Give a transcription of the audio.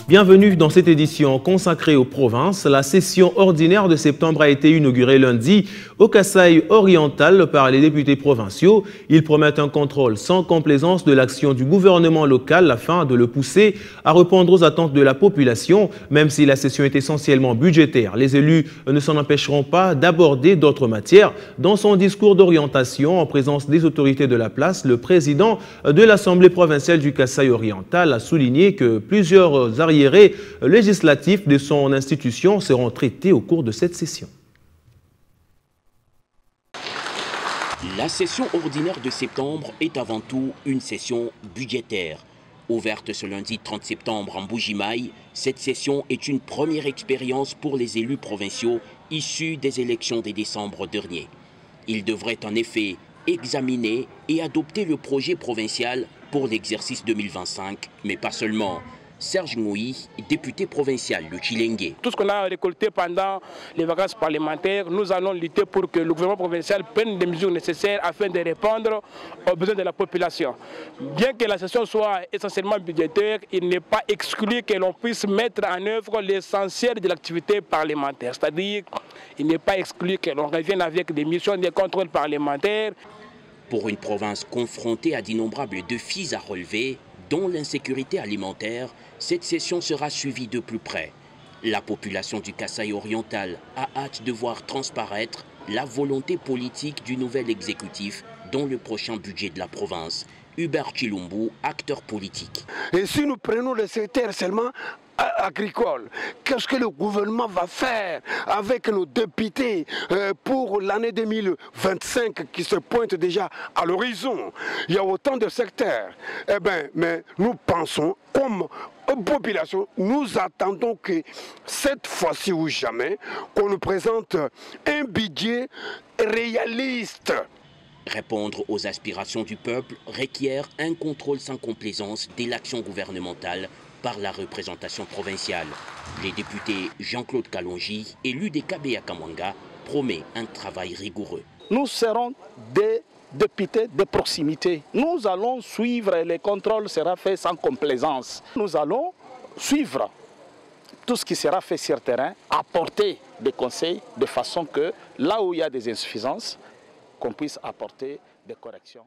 Bienvenue dans cette édition consacrée aux provinces. La session ordinaire de septembre a été inaugurée lundi au Kasaï oriental par les députés provinciaux. Ils promettent un contrôle sans complaisance de l'action du gouvernement local afin de le pousser à répondre aux attentes de la population, même si la session est essentiellement budgétaire. Les élus ne s'en empêcheront pas d'aborder d'autres matières. Dans son discours d'orientation en présence des autorités de la place, le président de l'Assemblée provinciale du Kasaï oriental a souligné que plusieurs arriérés législatifs de son institution seront traités au cours de cette session. La session ordinaire de septembre est avant tout une session budgétaire. Ouverte ce lundi 30 septembre en Bujimaï, cette session est une première expérience pour les élus provinciaux issus des élections de décembre dernier. Ils devraient en effet examiner et adopter le projet provincial pour l'exercice 2025, mais pas seulement. Serge Ngouyi, député provincial de Chilenge. Tout ce qu'on a récolté pendant les vacances parlementaires, nous allons lutter pour que le gouvernement provincial prenne des mesures nécessaires afin de répondre aux besoins de la population. Bien que la session soit essentiellement budgétaire, il n'est pas exclu que l'on puisse mettre en œuvre l'essentiel de l'activité parlementaire. C'est-à-dire, il n'est pas exclu que l'on revienne avec des missions de contrôle parlementaire. Pour une province confrontée à d'innombrables défis à relever, dont l'insécurité alimentaire, cette session sera suivie de plus près. La population du Kasaï oriental a hâte de voir transparaître la volonté politique du nouvel exécutif dans le prochain budget de la province. Hubert Chilumbu, acteur politique. Et si nous prenons le secteur seulement agricole, qu'est-ce que le gouvernement va faire avec nos députés pour l'année 2025 qui se pointe déjà à l'horizon? Il y a autant de secteurs. Eh bien, mais nous pensons comme population, nous attendons que cette fois-ci ou jamais, qu'on nous présente un budget réaliste. Répondre aux aspirations du peuple requiert un contrôle sans complaisance de l'action gouvernementale par la représentation provinciale. Les députés Jean-Claude Kalonji, élu des Kabea Kamwanga, promet un travail rigoureux. Nous serons des députés de proximité. Nous allons suivre, les contrôles seront faits sans complaisance. Nous allons suivre tout ce qui sera fait sur le terrain, apporter des conseils de façon que là où il y a des insuffisances, qu'on puisse apporter des corrections.